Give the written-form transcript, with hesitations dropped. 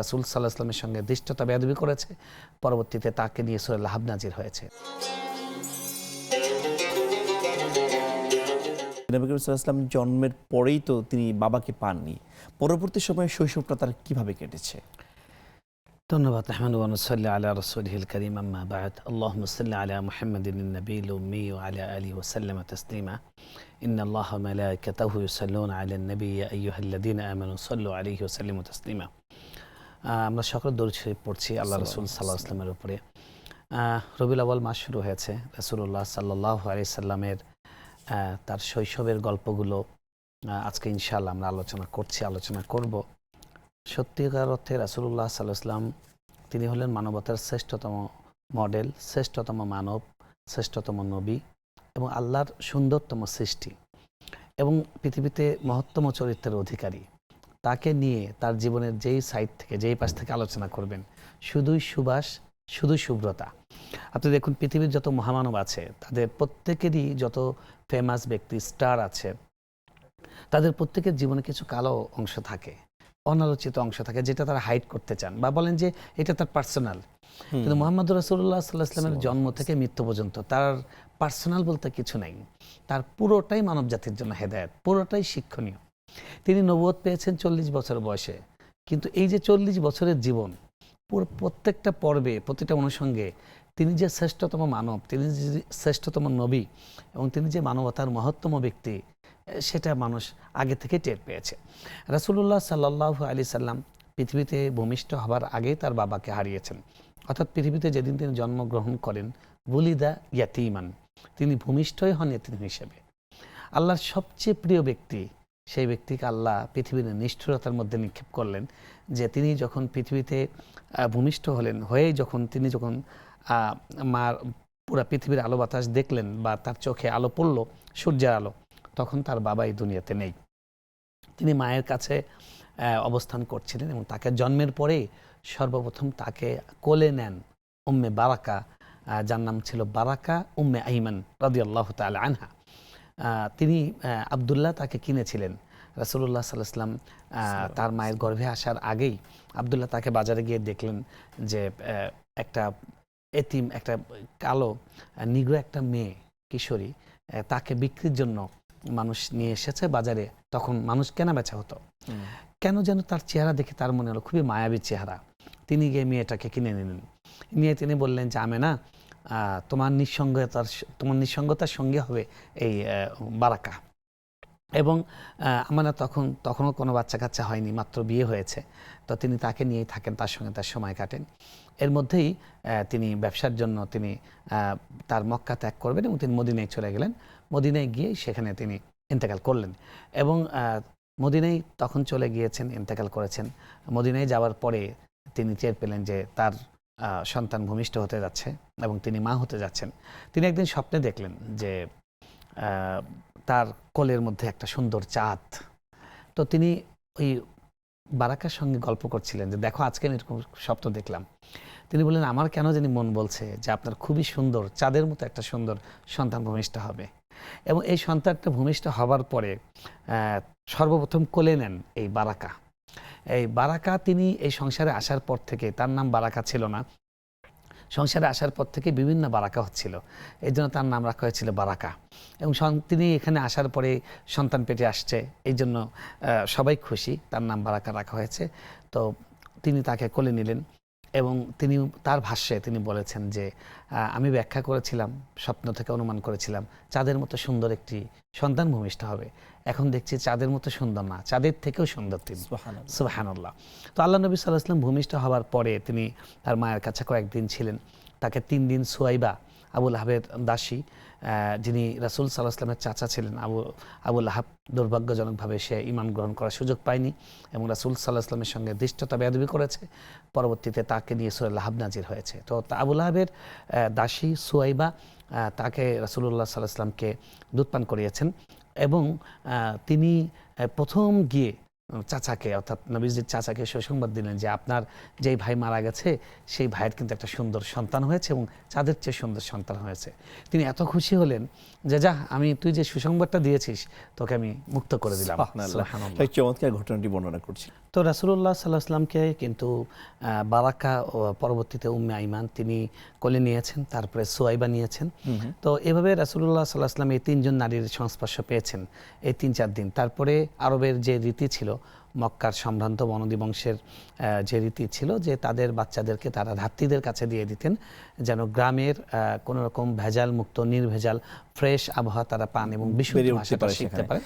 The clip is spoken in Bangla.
রাসূল সাল্লাল্লাহু আলাইহি ওয়াসাল্লামের সঙ্গে ধৃষ্টতা বেয়াদবি করেছে, পরবর্তীতে তাকে নিয়ে সূরা লাহাব নাজিল হয়েছে। নবী করিম সাল্লাল্লাহু আলাইহি ওয়াসাল্লাম জন্মের পরেই তো তিনি বাবাকে পাননি, পরবর্তী সময়ে শৈশবটা তার কিভাবে কেটেছে? ধন্যবাদ। আহমাদু ওয়া নুসাল্লি আলা রাসূলিহিল কারীম, আম্মা বা'দ। আল্লাহুম্মা সাল্লি আলা মুহাম্মাদিন নাবিয়্যিল উম্মি ওয়া আলা আলিহি ওয়া সাল্লামা তাসলিমা। ইন্নাল্লাহা ওয়া মালাইকাতাহু ইউসাল্লুনা আলান নবী ইয়া আইয়ুহাল্লাযীনা আমানু সাল্লু আলাইহি ওয়া সাল্লিমু তাসলিমা। আমরা সকলে দরুদ শরীফ পড়ছি আল্লাহ রাসূল সাল্লাল্লাহু আলাইহি ওয়াসাল্লামের উপরে। রবিউল আউয়াল মাস শুরু হয়েছে। রাসূলুল্লাহ সাল্লাল্লাহু আলাইহি সাল্লামের তার শৈশবের গল্পগুলো আজকে ইনশাআল্লাহ আমরা আলোচনা করব। সত্যিকার অর্থে রাসূলুল্লাহ সাল্লাল্লাহু আলাইহি ওয়াসাল্লাম তিনি হলেন মানবতার শ্রেষ্ঠতম মডেল, শ্রেষ্ঠতম মানব, শ্রেষ্ঠতম নবী এবং আল্লাহর সুন্দরতম সৃষ্টি এবং পৃথিবীতে মহত্তম চরিত্রের অধিকারী। তাকে নিয়ে তার জীবনের যেই সাইড থেকে, যেই পাশ থেকে আলোচনা করবেন, শুধুই সুবাস, শুধুই শুভ্রতা। আপনি দেখুন পৃথিবীর যত মহামানব আছে তাদের প্রত্যেকেরই, যত ফেমাস ব্যক্তি, স্টার আছে, তাদের প্রত্যেকের জীবনে কিছু কালো অংশ থাকে, অনালোচিত অংশ থাকে, যেটা তারা হাইড করতে চান বা বলেন যে এটা তার পার্সোনাল। কিন্তু মুহাম্মদ রাসূলুল্লাহ সাল্লাল্লাহু আলাইহি ওয়াসাল্লামের জন্ম থেকে মৃত্যু পর্যন্ত তার পার্সোনাল বলতে কিছু নাই। তার পুরোটাই মানব জাতির জন্য হেদায়েত, পুরোটাই শিক্ষণীয়। তিনি নবুয়ত পেয়েছেন 40 বছর বয়সে, কিন্তু এই যে 40 বছরের জীবন, প্রত্যেকটা পর্বে, প্রতিটা অনুষঙ্গে তিনি যে শ্রেষ্ঠতম মানব, তিনি যে শ্রেষ্ঠতম নবী এবং তিনি যে মানবতার মহত্তম ব্যক্তি, সেটা মানুষ আগে থেকে টের পেয়েছে। রাসূলুল্লাহ সাল্লাল্লাহু আলাইহি সাল্লাম পৃথিবীতে ভূমিষ্ঠ হবার আগেই তার বাবাকে হারিয়েছেন। অর্থাৎ পৃথিবীতে যেদিন তিনি জন্মগ্রহণ করেন, বুলিদা ইয়াতীমান, তিনি ভূমিষ্ঠই হন এতিম হিসেবে। আল্লাহর সবচেয়ে প্রিয় ব্যক্তি, সেই ব্যক্তিকে আল্লাহ পৃথিবীর নিষ্ঠুরতার মধ্যে নিক্ষেপ করলেন, যে তিনি যখন পৃথিবীতে ভূমিষ্ঠ হলেন, তিনি যখন মার পুরা পৃথিবীর আলো বাতাস দেখলেন বা তার চোখে আলো পড়ল, সূর্যের আলো, তখন তার বাবা এই দুনিয়াতে নেই। তিনি মায়ের কাছে অবস্থান করছিলেন এবং তাকে জন্মের পরে সর্বপ্রথম তাকে কোলে নেন উম্মে বারাকা, যার নাম ছিল বারাকা উম্মে আইমান রাদিয়াল্লাহু তাআলা আনহা। তিনি আব্দুল্লাহ তাকে কিনেছিলেন। রাসূলুল্লাহ সাল্লাল্লাহু আলাইহি ওয়াসাল্লাম তার মায়ের গর্ভে আসার আগেই আব্দুল্লাহ তাকে বাজারে গিয়ে দেখলেন যে একটা এতিম, একটা কালো নিগ্রো একটা মেয়ে, কিশোরী, তাকে বিক্রির জন্য মানুষ নিয়ে এসেছে বাজারে। তখন মানুষ কেনা বেচা হতো। কেন যেন তার চেহারা দেখে তার মনে হলো খুবই মায়াবী চেহারা। তিনি গিয়ে মেয়েটাকে কিনে নিলেন। নিয়ে তিনি বললেন যে আমেনা, তোমার নিঃসঙ্গতার সঙ্গে হবে এই বারাকা। এবং আমানা তখনও কোনো বাচ্চা কাচ্চা হয়নি, মাত্র বিয়ে হয়েছে। তো তিনি তাকে নিয়েই থাকেন, তার সঙ্গে তার সময় কাটেন। এর মধ্যেই তিনি ব্যবসার জন্য তিনি তার মক্কা ত্যাগ করবেন এবং তিনি মদিনায় চলে গেলেন। মদিনায় গিয়ে সেখানে তিনি ইন্তেকাল করলেন এবং মদিনায় তখন চলে গিয়েছেন, ইন্তেকাল করেছেন। মদিনায় যাওয়ার পরে তিনি টের পেলেন যে তার সন্তান ভূমিষ্ঠ হতে যাচ্ছে এবং তিনি মা হতে যাচ্ছেন। তিনি একদিন স্বপ্নে দেখলেন যে তার কোলের মধ্যে একটা সুন্দর চাঁদ। তো তিনি ওই বারাকার সঙ্গে গল্প করছিলেন যে দেখো আজকে আমি এরকম স্বপ্ন দেখলাম। তিনি বললেন আমার কেন জানি মন বলছে যে আপনার খুবই সুন্দর, চাঁদের মতো একটা সুন্দর সন্তান ভূমিষ্ঠ হবে। এবং এই সন্তানটা ভূমিষ্ঠ হবার পরে সর্বপ্রথম কোলে নেন এই বারাকা। এই বারাকা তিনি এই সংসারে আসার পর থেকে, তার নাম বারাকা ছিল না, সংসারে আসার পর থেকে বিভিন্ন বারাকা হচ্ছিল, এই জন্য তার নাম রাখা হয়েছিল বারাকা। এবং তিনি এখানে আসার পরে সন্তান পেটে আসছে, এই জন্য সবাই খুশি, তার নাম বারাকা রাখা হয়েছে। তো তিনি তাকে কোলে নিলেন এবং তিনি তার ভাষ্যে তিনি বলেছেন যে আমি ব্যাখ্যা করেছিলাম, স্বপ্ন থেকে অনুমান করেছিলাম চাঁদের মতো সুন্দর একটি সন্তান ভূমিষ্ঠ হবে। এখন দেখছি চাঁদের মতো সুন্দর না, চাঁদের থেকেও সুন্দর তিনি। সুবহানাল্লাহ। তো আল্লাহ নবী সাল্লাল্লাহু আলাইহি ওয়াসাল্লাম ভূমিষ্ঠ হওয়ার পরে তিনি তার মায়ের কাছে কয়েকদিন ছিলেন। তাকে 3 দিন সুয়াইবা, আবু লাহাবের দাসী, যিনি রাসূল সাল্লাল্লাহু আলাইহি ওয়াসাল্লামের চাচা ছিলেন, আবু লাহাব দুর্ভাগ্যজনকভাবে সে ঈমান গ্রহণ করার সুযোগ পায়নি এবং রাসূল সাল্লাল্লাহু আলাইহি ওয়াসাল্লামের সঙ্গে ধৃষ্টতা বেয়াদবি করেছে। পরবর্তীতে তাকে নিয়ে সূরা লাহাব নাজিল হয়েছে। তো আবু লাহাবের দাসী সুয়াইবা তাকে রাসূলুল্লাহ সাল্লাল্লাহু আলাইহি ওয়াসাল্লামকে দুধ পান করিয়েছেন এবং তিনি প্রথম গিয়ে চাচাকে, অর্থাৎ নবীজির চাচাকে সুসংবাদ দিলেন যে আপনার যেই ভাই মারা গেছে সেই ভাইয়ের কিন্তু একটা সুন্দর সন্তান হয়েছে এবং চাঁদের চেয়ে সুন্দর সন্তান হয়েছে। তিনি এত খুশি হলেন যে যা, তুই যে সুসংবাদটা দিয়েছিস তোকে আমি মুক্ত করে দিলাম। চমৎকার ঘটনাটি বর্ণনা করছি। তো রাসূলুল্লাহ সাল্লাল্লাহু আলাইহি ওয়াসাল্লামকে কিন্তু বারাকা ও পরবর্তীতে উম্মে আইমান তিনি কোলে নিয়েছেন, তারপরে সুয়াইবা নিয়েছেন। তো এভাবে রাসূলুল্লাহ সাল্লাল্লাহু আলাইহি ওয়াসাল্লাম এই তিনজন নারীর সংস্পর্শ পেয়েছেন এই ৩-৪ দিন। তারপরে আরবের যে রীতি ছিল, মক্কার সম্ভ্রান্ত বনদী বংশের যে রীতি ছিল যে তাদের বাচ্চাদেরকে তারা ধাত্রীদের কাছে দিয়ে দিতেন, যেন গ্রামের কোনো রকম ভেজাল মুক্ত নির্ভেজাল ফ্রেশ আবহাওয়া তারা পান এবং বিশুদ্ধ ভাষাটা শিখতে পারে।